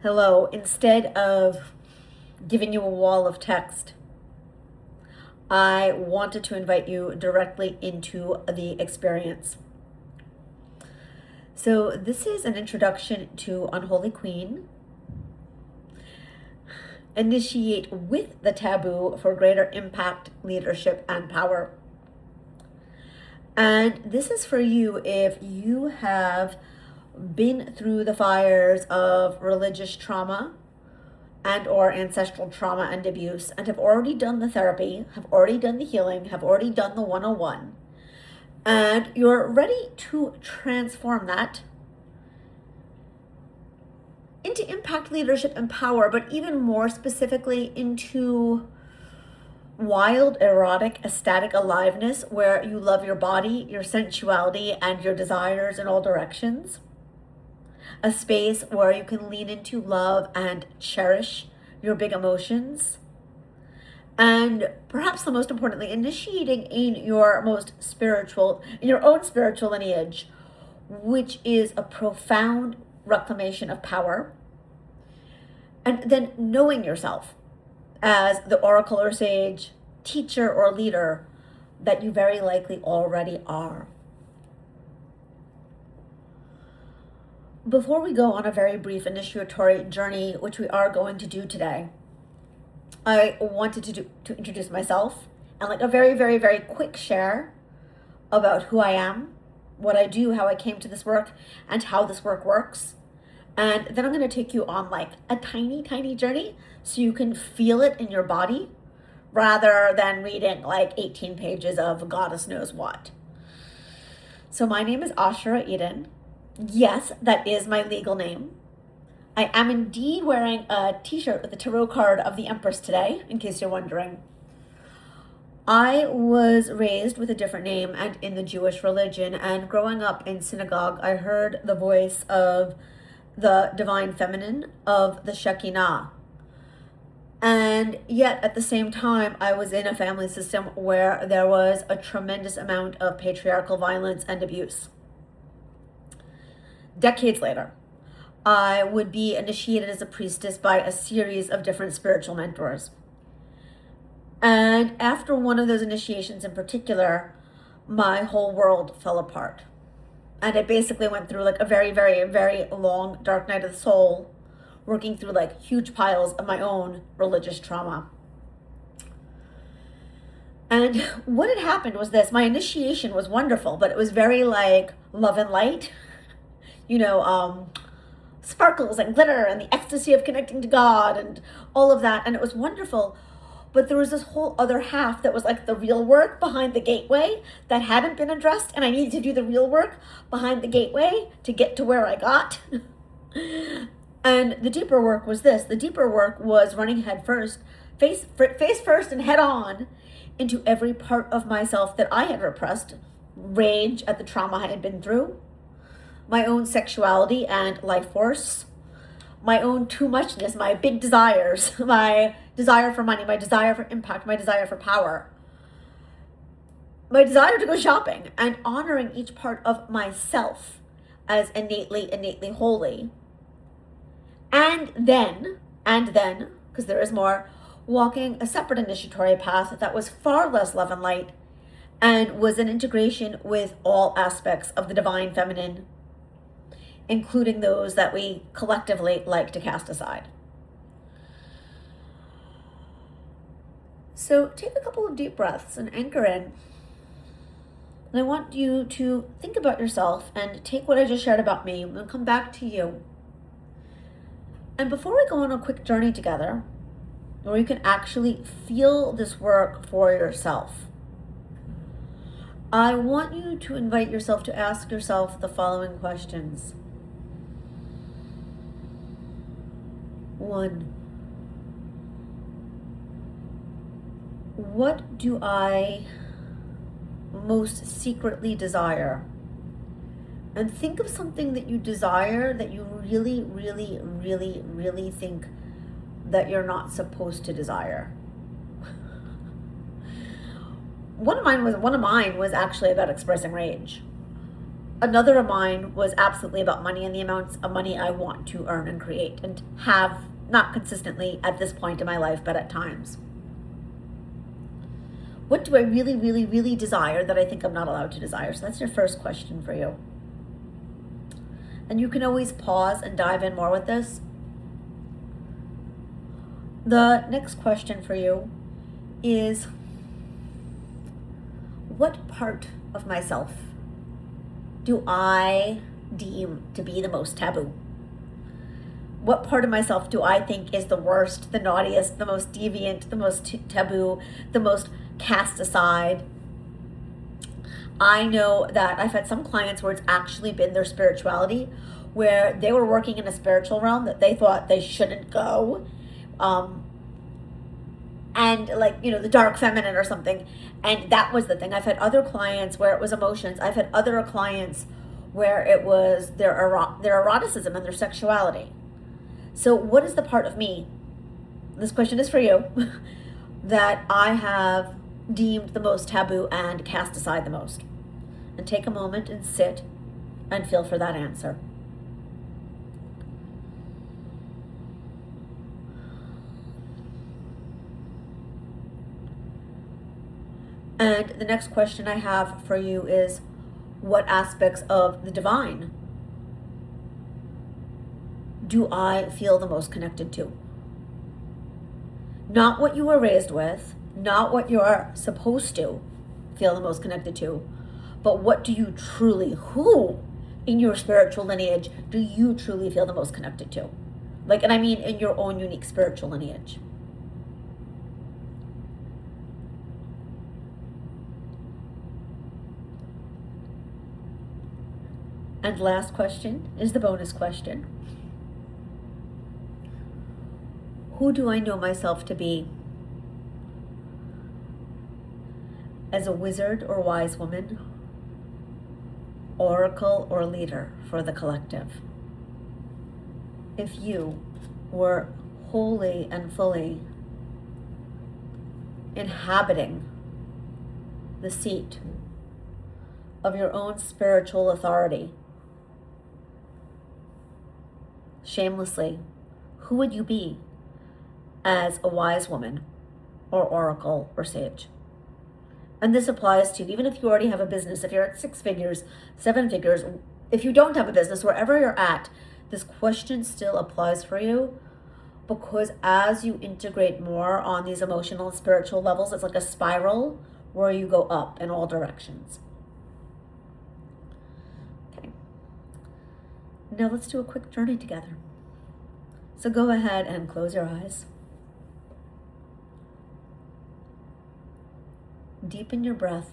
hello, instead of giving you a wall of text, I wanted to invite you directly into the experience. So this is an introduction to Unholy Queen. Initiate with the taboo for greater impact, leadership, and power. And this is for you if you have been through the fires of religious trauma and or ancestral trauma and abuse and have already done the therapy, have already done the healing, have already done the 101, and you're ready to transform that into impact, leadership, and power, but even more specifically into wild, erotic, ecstatic aliveness where you love your body, your sensuality, and your desires in all directions. A space where you can lean into love and cherish your big emotions. And perhaps the most importantly, initiating in your own spiritual lineage, which is a profound reclamation of power. And then knowing yourself as the oracle or sage, teacher or leader that you very likely already are. Before we go on a very brief initiatory journey, which we are going to do today, I wanted to introduce myself and like a very, very, very quick share about who I am, what I do, how I came to this work, and how this work works. And then I'm going to take you on like a tiny, tiny journey so you can feel it in your body rather than reading like 18 pages of goddess knows what. So my name is Asherah Eden. Yes, that is my legal name. I am indeed wearing a t-shirt with a tarot card of the Empress today, in case you're wondering. I was raised with a different name and in the Jewish religion, and growing up in synagogue, I heard the voice of the divine feminine, of the Shekinah. And yet at the same time, I was in a family system where there was a tremendous amount of patriarchal violence and abuse. Decades later, I would be initiated as a priestess by a series of different spiritual mentors. And after one of those initiations in particular, my whole world fell apart. And I basically went through like a very, very, very long dark night of the soul, working through like huge piles of my own religious trauma. And what had happened was this: my initiation was wonderful, but it was very like love and light, sparkles and glitter and the ecstasy of connecting to God and all of that. And it was wonderful. But there was this whole other half that was like the real work behind the gateway that hadn't been addressed. And I needed to do the real work behind the gateway to get to where I got. And the deeper work was this. The deeper work was running head first, face first and head on into every part of myself that I had repressed. Rage at the trauma I had been through. My own sexuality and life force. My own too muchness, my big desires, my desire for money, my desire for impact, my desire for power, my desire to go shopping, and honoring each part of myself as innately holy. And then, because there is more, walking a separate initiatory path that was far less love and light and was an integration with all aspects of the divine feminine, including those that we collectively like to cast aside. So take a couple of deep breaths and anchor in. And I want you to think about yourself and take what I just shared about me and come back to you. And before we go on a quick journey together, where you can actually feel this work for yourself, I want you to invite yourself to ask yourself the following questions. 1. What do I most secretly desire? And think of something that you desire that you really, really, really, really think that you're not supposed to desire. One of mine was actually about expressing rage. another of mine was absolutely about money and the amounts of money I want to earn and create and have, not consistently at this point in my life, but at times. What do I really, really, really desire that I think I'm not allowed to desire? So that's your first question for you. And you can always pause and dive in more with this. The next question for you is, what part of myself do I deem to be the most taboo? What part of myself do I think is the worst, the naughtiest, the most deviant, the most taboo, the most cast aside? I know that I've had some clients where it's actually been their spirituality, where they were working in a spiritual realm that they thought they shouldn't go. And like, the dark feminine or something. And that was the thing. I've had other clients where it was emotions. I've had other clients where it was their eroticism and their sexuality. So what is the part of me, this question is for you, that I have deemed the most taboo and cast aside the most? And take a moment and sit and feel for that answer. And the next question I have for you is, what aspects of the divine do I feel the most connected to? Not what you were raised with, not what you're supposed to feel the most connected to, but what do you truly, who in your spiritual lineage do you truly feel the most connected to? And I mean in your own unique spiritual lineage. And last question is the bonus question. Who do I know myself to be as a wizard or wise woman, oracle or leader for the collective? If you were wholly and fully inhabiting the seat of your own spiritual authority, shamelessly, who would you be as a wise woman or oracle or sage? And this applies to even if you already have a business, if you're at 6 figures, 7 figures, if you don't have a business, wherever you're at, this question still applies for you, because as you integrate more on these emotional and spiritual levels, it's like a spiral where you go up in all directions. Now let's do a quick journey together. So go ahead and close your eyes. Deepen your breath.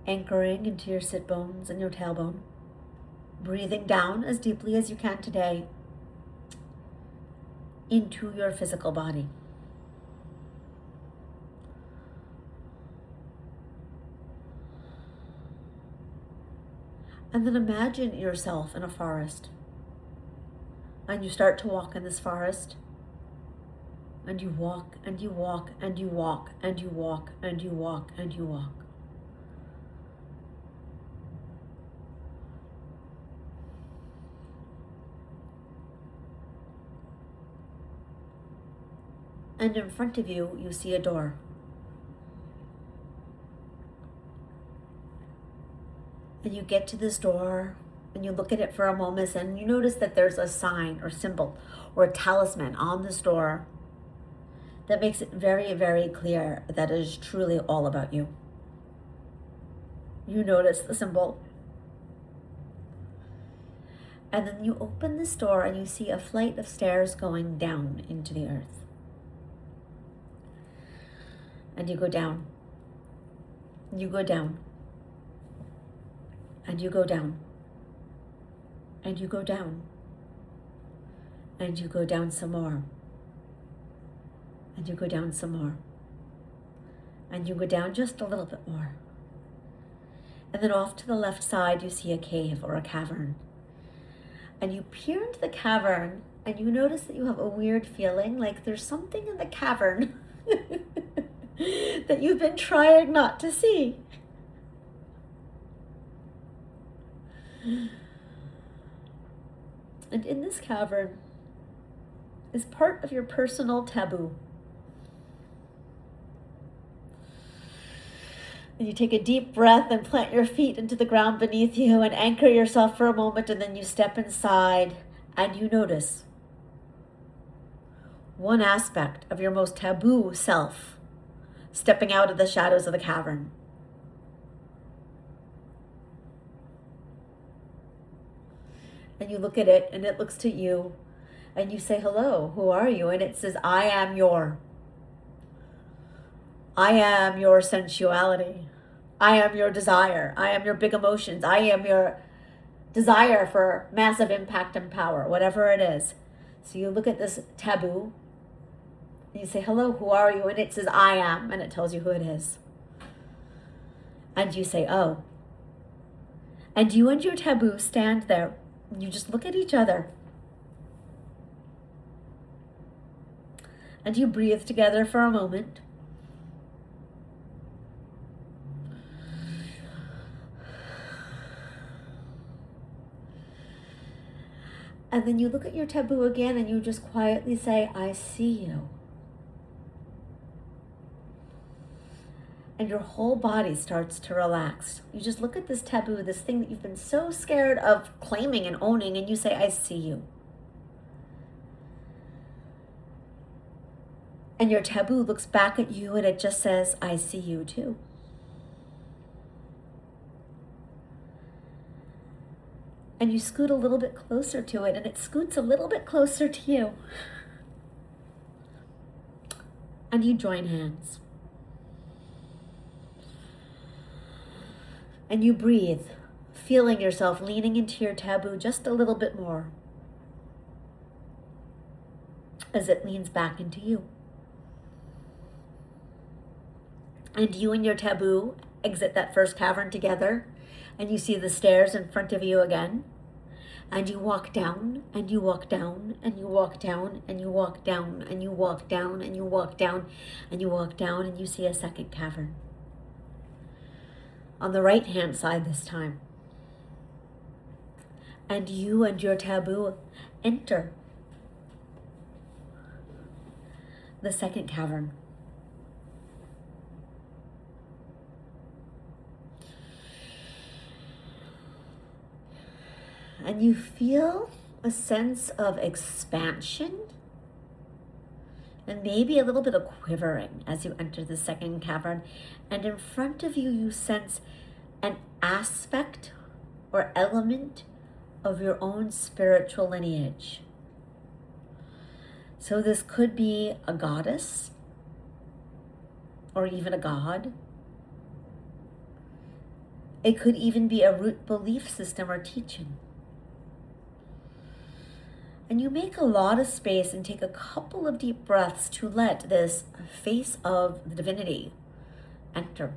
Anchoring into your sit bones and your tailbone. Breathing down as deeply as you can today into your physical body. And then imagine yourself in a forest. And you start to walk in this forest. And you walk, and you walk, and you walk, and you walk, and you walk, and you walk. And in front of you, you see a door. And you get to this door and you look at it for a moment and you notice that there's a sign or symbol or a talisman on this door that makes it very, very clear that it is truly all about you. You notice the symbol. And then you open this door and you see a flight of stairs going down into the earth. And you go down. You go down. And you go down, and you go down, and you go down some more, and you go down some more, and you go down just a little bit more. And then off to the left side, you see a cave or a cavern. And you peer into the cavern And you notice that you have a weird feeling like there's something in the cavern that you've been trying not to see. And in this cavern is part of your personal taboo. And you take a deep breath and plant your feet into the ground beneath you and anchor yourself for a moment, and then you step inside and you notice one aspect of your most taboo self stepping out of the shadows of the cavern. And you look at it and it looks to you and you say, hello, who are you? And it says, I am your sensuality. I am your desire. I am your big emotions. I am your desire for massive impact and power, whatever it is. So you look at this taboo and you say, hello, who are you? And it says, I am, and it tells you who it is. And you say, oh. And you and your taboo stand there. You just look at each other. And you breathe together for a moment. And then you look at your taboo again and you just quietly say, I see you. And your whole body starts to relax. You just look at this taboo, this thing that you've been so scared of claiming and owning, and you say, I see you. And your taboo looks back at you and it just says, I see you too. And you scoot a little bit closer to it and it scoots a little bit closer to you. And you join hands. And you breathe, feeling yourself leaning into your taboo just a little bit more as it leans back into you. And you and your taboo exit that first cavern together, and you see the stairs in front of you again. And you walk down, and you walk down, and you walk down, and you walk down, and you walk down, and you walk down, and you walk down, and you see a second cavern. On the right-hand side this time. And you and your taboo enter the second cavern. And you feel a sense of expansion and maybe a little bit of quivering as you enter the second cavern. And in front of you, you sense an aspect or element of your own spiritual lineage. So this could be a goddess or even a god. It could even be a root belief system or teaching. And you make a lot of space and take a couple of deep breaths to let this face of the divinity enter.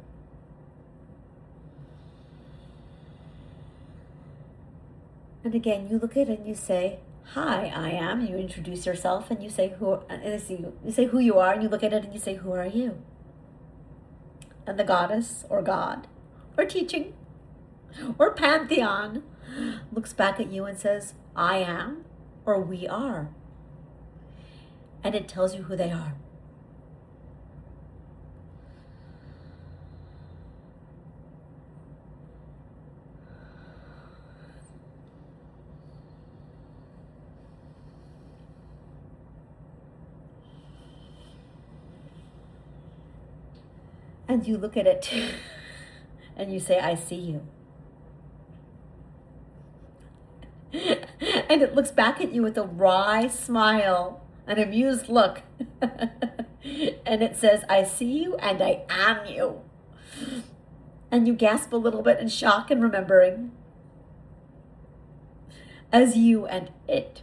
And again, you look at it and you say, hi, I am. You introduce yourself and you say you say who you are, and you look at it and you say, who are you? And the goddess or god or teaching or pantheon looks back at you and says, I am. Or we are. And it tells you who they are. And you look at it and you say, I see you. And it looks back at you with a wry smile, an amused look. And it says, I see you and I am you. And you gasp a little bit in shock and remembering as you and it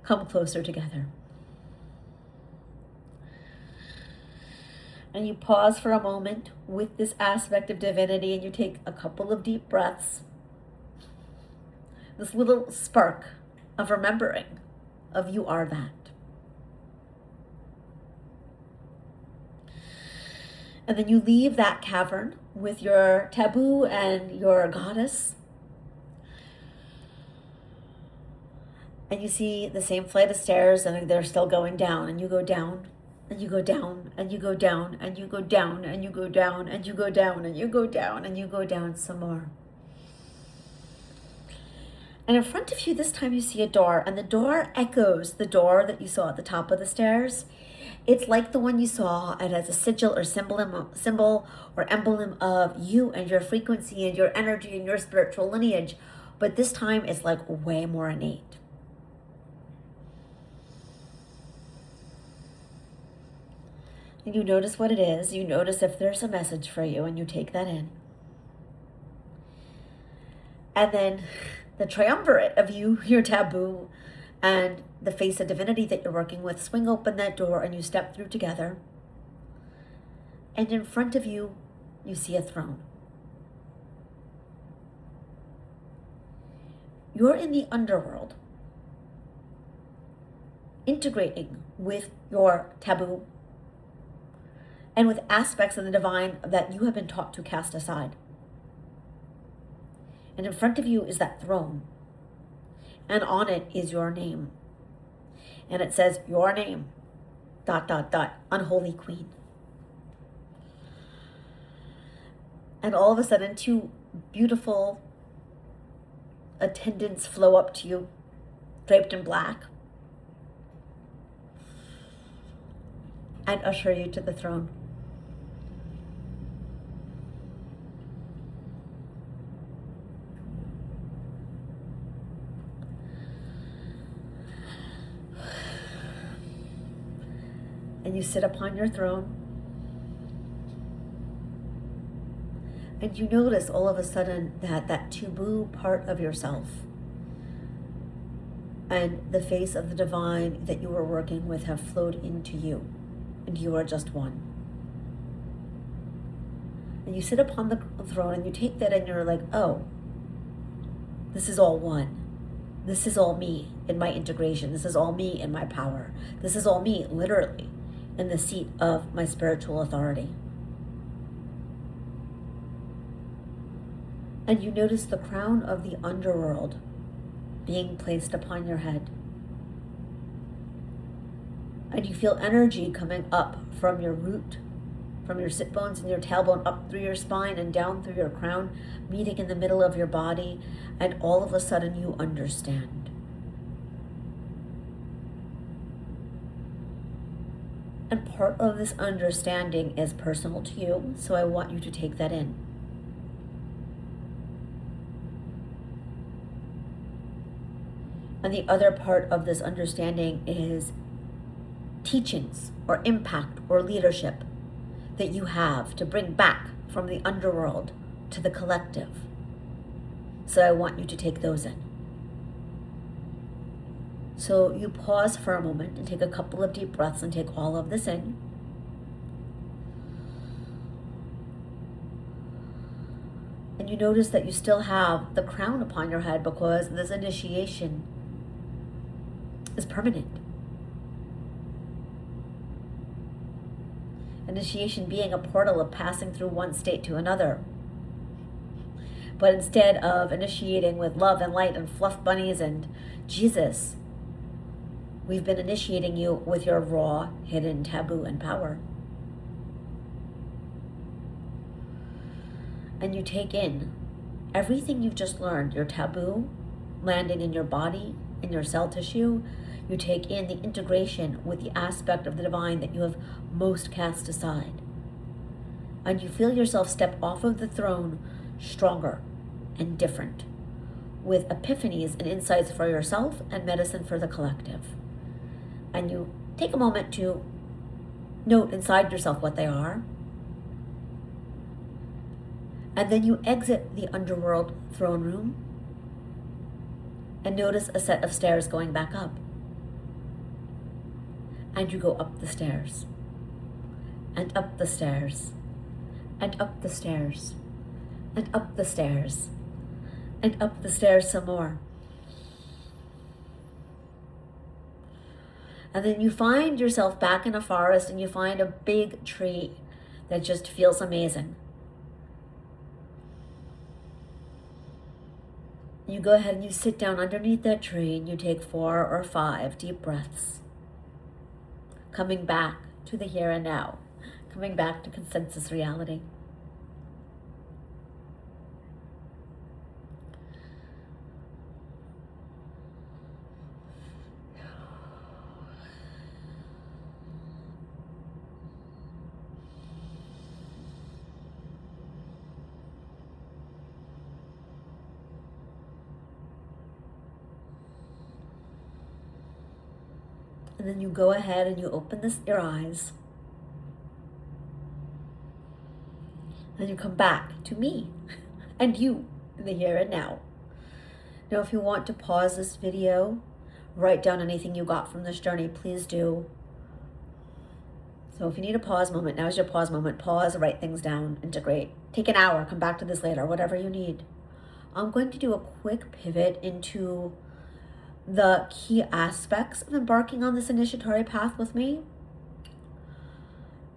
come closer together. And you pause for a moment with this aspect of divinity and you take a couple of deep breaths. This little spark of remembering of you are that. And then you leave that cavern with your taboo and your goddess. And you see the same flight of stairs, and they're still going down, and you go down, and you go down, and you go down, and you go down, and you go down, and you go down, and you go down, and you go down some more. And in front of you, this time you see a door, and the door echoes the door that you saw at the top of the stairs. It's like the one you saw. It has a sigil or symbol or emblem of you and your frequency and your energy and your spiritual lineage. But this time it's like way more innate. And you notice what it is. You notice if there's a message for you, and you take that in. And then the triumvirate of you, your taboo, and the face of divinity that you're working with swing open that door, and you step through together. And in front of you, you see a throne. You're in the underworld, integrating with your taboo and with aspects of the divine that you have been taught to cast aside. And in front of you is that throne. And on it is your name. And it says, your name, ... unholy queen. And all of a sudden, two beautiful attendants flow up to you, draped in black, and usher you to the throne. And you sit upon your throne, and you notice all of a sudden that taboo part of yourself and the face of the divine that you were working with have flowed into you, and you are just one. And you sit upon the throne, and you take that, and you're like, oh, this is all one. This is all me in my integration. This is all me in my power. This is all me, literally, in the seat of my spiritual authority. And you notice the crown of the underworld being placed upon your head. And you feel energy coming up from your root, from your sit bones and your tailbone, up through your spine and down through your crown, meeting in the middle of your body, and all of a sudden you understand. And part of this understanding is personal to you, so I want you to take that in. And the other part of this understanding is teachings or impact or leadership that you have to bring back from the underworld to the collective. So I want you to take those in. So you pause for a moment and take a couple of deep breaths and take all of this in. And you notice that you still have the crown upon your head because this initiation is permanent. Initiation being a portal of passing through one state to another. But instead of initiating with love and light and fluff bunnies and Jesus, we've been initiating you with your raw, hidden taboo and power. And you take in everything you've just learned, your taboo landing in your body, in your cell tissue. You take in the integration with the aspect of the divine that you have most cast aside. And you feel yourself step off of the throne stronger and different, with epiphanies and insights for yourself and medicine for the collective. And you take a moment to note inside yourself what they are. And then you exit the underworld throne room and notice a set of stairs going back up. And you go up the stairs, and up the stairs, and up the stairs, and up the stairs, and up the stairs some more. And then you find yourself back in a forest and you find a big tree that just feels amazing. You go ahead and you sit down underneath that tree and you take 4 or 5 deep breaths. Coming back to the here and now. Coming back to consensus reality. And then you go ahead and you open your eyes. And you come back to me and you in the here and now. Now, if you want to pause this video, write down anything you got from this journey, please do. So if you need a pause moment, now's your pause moment. Pause, write things down, integrate. Take an hour, come back to this later, whatever you need. I'm going to do a quick pivot into the key aspects of embarking on this initiatory path with me.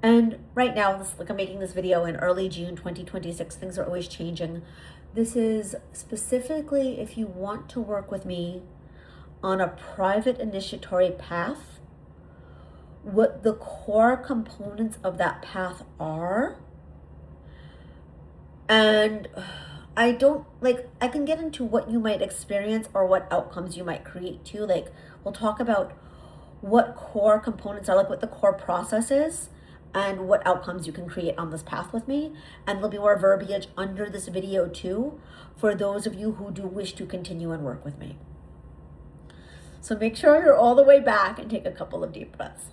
And right now, I'm making this video in early June 2026. Things are always changing. This is specifically if you want to work with me on a private initiatory path, what the core components of that path are. And I can get into what you might experience or what outcomes you might create too. We'll talk about what core components are, what the core process is, and what outcomes you can create on this path with me. And there'll be more verbiage under this video too, for those of you who do wish to continue and work with me. So make sure you're all the way back and take a couple of deep breaths.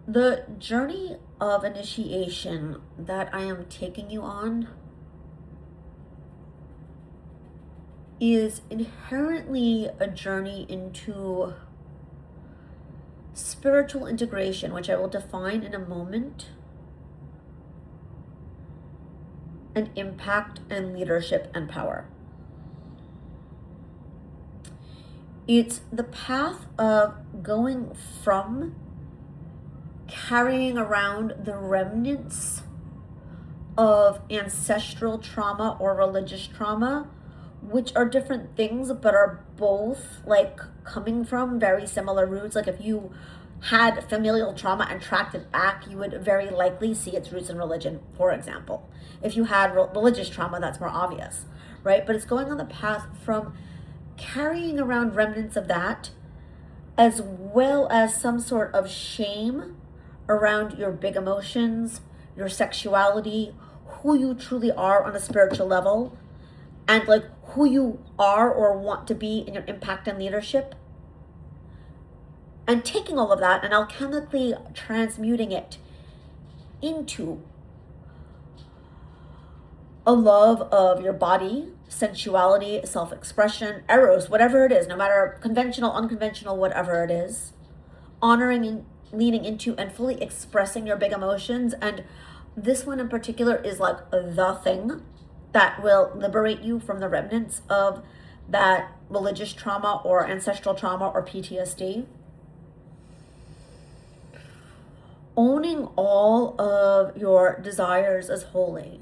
The journey of initiation that I am taking you on is inherently a journey into spiritual integration, which I will define in a moment, and impact and leadership and power. It's the path of going from carrying around the remnants of ancestral trauma or religious trauma, which are different things but are both coming from very similar roots. If you had familial trauma and tracked it back, you would very likely see its roots in religion, for example. If you had religious trauma, that's more obvious, right? But it's going on the path from carrying around remnants of that, as well as some sort of shame around your big emotions, your sexuality, who you truly are on a spiritual level, and who you are or want to be in your impact and leadership. And taking all of that and alchemically transmuting it into a love of your body, sensuality, self-expression, eros, whatever it is, no matter conventional, unconventional, whatever it is, honoring and leaning into and fully expressing your big emotions. And this one in particular is the thing that will liberate you from the remnants of that religious trauma or ancestral trauma or PTSD. Owning all of your desires as holy.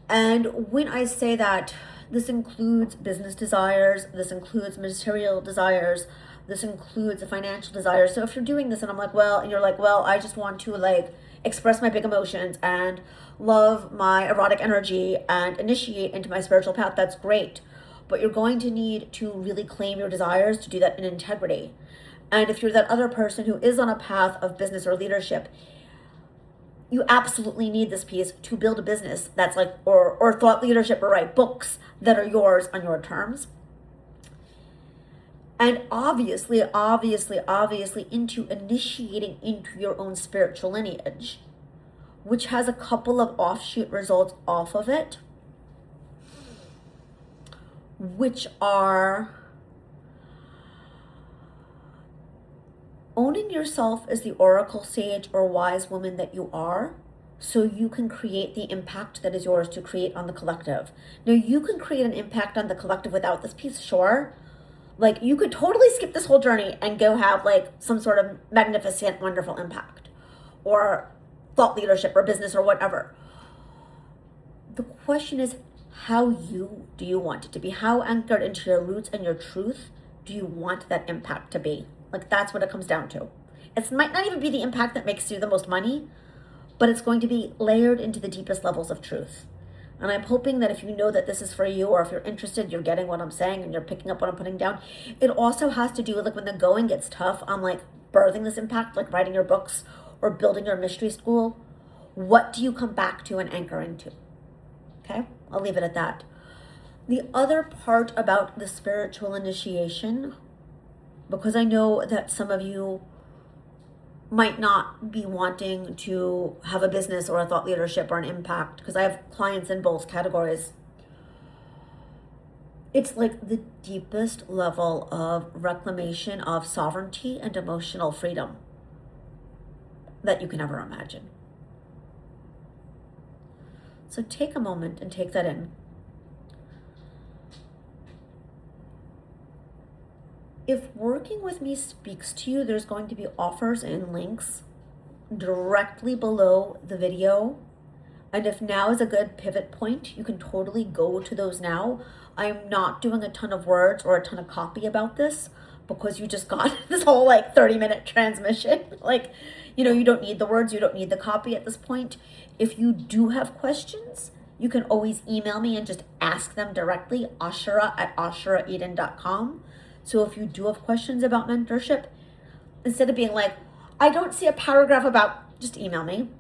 And when I say that, this includes business desires, this includes material desires, this includes financial desires. So if you're doing this and I'm and you're I just want to express my big emotions and love my erotic energy and initiate into my spiritual path, that's great. But you're going to need to really claim your desires to do that in integrity. And if you're that other person who is on a path of business or leadership, you absolutely need this piece to build a business that's or thought leadership, or write books that are yours on your terms. And obviously into initiating into your own spiritual lineage, which has a couple of offshoot results off of it, which are owning yourself as the oracle sage or wise woman that you are, so you can create the impact that is yours to create on the collective. Now, you can create an impact on the collective without this piece, sure, Like, you could totally skip this whole journey and go have like some sort of magnificent, wonderful impact or thought leadership or business or whatever. The question is, how do you want it to be? How anchored into your roots and your truth do you want that impact to be? Like, that's what it comes down to. It might not even be the impact that makes you the most money, but it's going to be layered into the deepest levels of truth. And I'm hoping that if you know that this is for you, or if you're interested, you're getting what I'm saying and you're picking up what I'm putting down. It also has to do with, like, when the going gets tough on like birthing this impact, like writing your books or building your mystery school. What do you come back to and anchor into? Okay, I'll leave it at that. The other part about the spiritual initiation, because I know that some of you might not be wanting to have a business or a thought leadership or an impact, because I have clients in both categories. It's like the deepest level of reclamation of sovereignty and emotional freedom that you can ever imagine. So take a moment and take that in. If working with me speaks to you, there's going to be offers and links directly below the video. And if now is a good pivot point, you can totally go to those now. I'm not doing a ton of words or a ton of copy about this because you just got this whole like 30-minute transmission. Like, you know, you don't need the words, you don't need the copy at this point. If you do have questions, you can always email me and just ask them directly, asherah@asheraheden.com. So if you do have questions about mentorship, instead of being like, I don't see a paragraph about, just email me.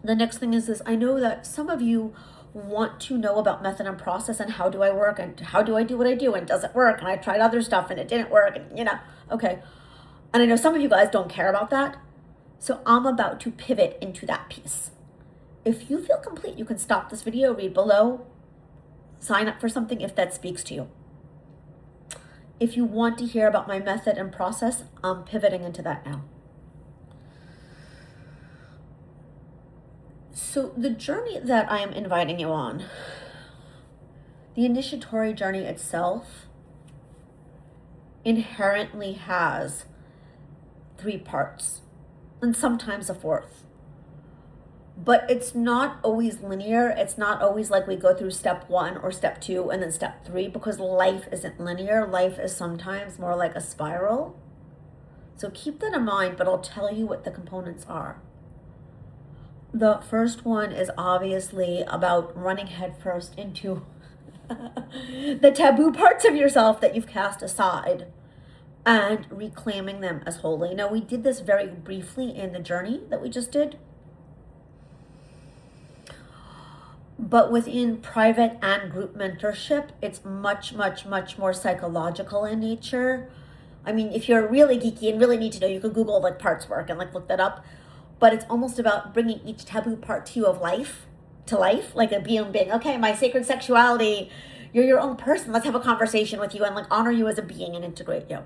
The next thing is this. I know that some of you want to know about method and process and how do I work and how do I do what I do and does it work? And I tried other stuff and it didn't work and, you know, okay. And I know some of you guys don't care about that. So I'm about to pivot into that piece. If you feel complete, you can stop this video, read below, sign up for something if that speaks to you. If you want to hear about my method and process, I'm pivoting into that now. So the journey that I am inviting you on, the initiatory journey itself, inherently has 3 parts and sometimes a 4th. But it's not always linear. It's not always like we go through step 1 or step 2 and then step 3, because life isn't linear. Life is sometimes more like a spiral. So keep that in mind, but I'll tell you what the components are. The first one is obviously about running headfirst into the taboo parts of yourself that you've cast aside and reclaiming them as holy. Now, we did this very briefly in the journey that we just did. But within private and group mentorship, it's much, much, much more psychological in nature. I mean, if you're really geeky and really need to know, you could Google like parts work and like look that up. But it's almost about bringing each taboo part to you of life, to life, like a being, okay, my sacred sexuality, you're your own person. Let's have a conversation with you and like honor you as a being and integrate you.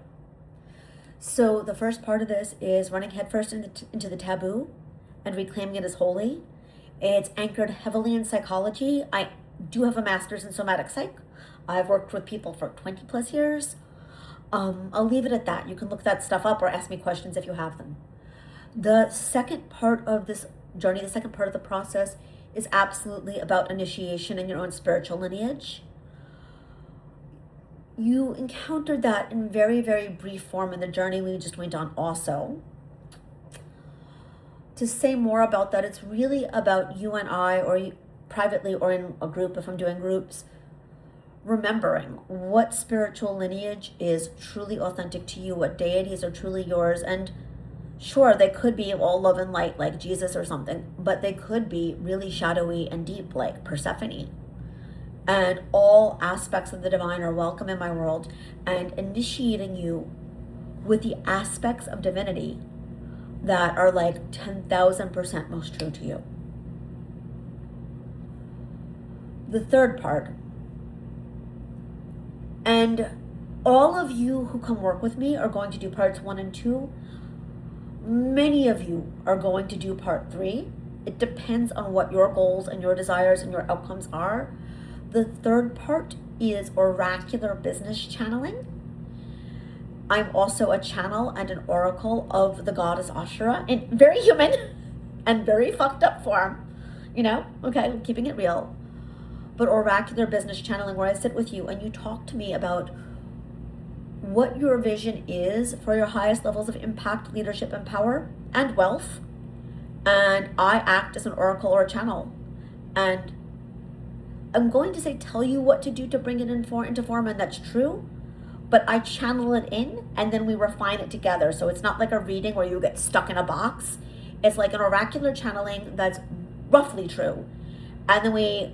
So the first part of this is running headfirst into the taboo and reclaiming it as holy. It's anchored heavily in psychology. I do have a master's in somatic psych. I've worked with people for 20 plus years. I'll leave it at that. You can look that stuff up or ask me questions if you have them. The second part of this journey, the second part of the process, is absolutely about initiation in your own spiritual lineage. You encountered that in very, very brief form in the journey we just went on also. To say more about that, it's really about you and I, or you, privately or in a group if I'm doing groups, remembering what spiritual lineage is truly authentic to you, what deities are truly yours. And sure, they could be all love and light like Jesus or something, but they could be really shadowy and deep like Persephone. And all aspects of the divine are welcome in my world, and initiating you with the aspects of divinity that are like 10,000% most true to you. The third part, and all of you who come work with me are going to do parts 1 and 2. Many of you are going to do part 3. It depends on what your goals and your desires and your outcomes are. The third part is oracular business channeling. I'm also a channel and an oracle of the goddess Asherah in very human and very fucked up form, okay, keeping it real, but oracular business channeling, where I sit with you and you talk to me about what your vision is for your highest levels of impact, leadership, and power and wealth. And I act as an oracle or a channel. And I'm going to say, tell you what to do to bring it into form, and that's true. But I channel it in, and then we refine it together. So it's not like a reading where you get stuck in a box. It's like an oracular channeling that's roughly true. And then we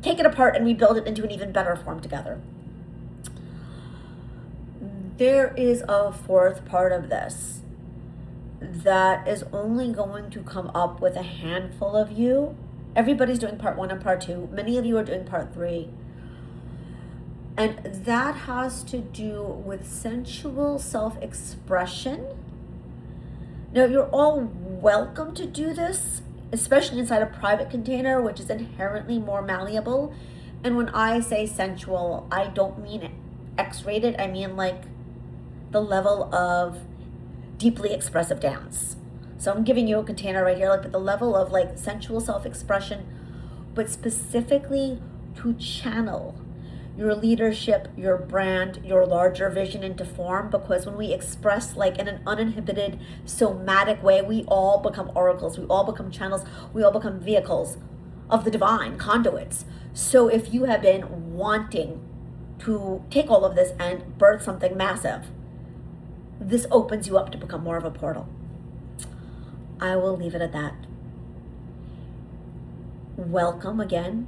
take it apart and we build it into an even better form together. There is a fourth part of this that is only going to come up with a handful of you. Everybody's doing part 1 and part 2. Many of you are doing part 3. And that has to do with sensual self-expression. Now, you're all welcome to do this, especially inside a private container, which is inherently more malleable. And when I say sensual, I don't mean X-rated. I mean like the level of deeply expressive dance. So I'm giving you a container right here, like at the level of like sensual self-expression, but specifically to channel your leadership, your brand, your larger vision into form. Because when we express like in an uninhibited, somatic way, we all become oracles, we all become channels, we all become vehicles of the divine, conduits. So if you have been wanting to take all of this and birth something massive, this opens you up to become more of a portal. I will leave it at that. Welcome again.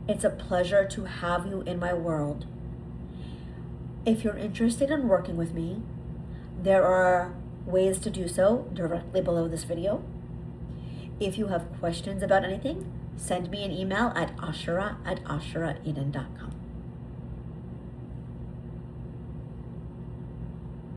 It's a pleasure to have you in my world. If you're interested in working with me, there are ways to do so directly below this video. If you have questions about anything, send me an email at asherah@asheraheden.com.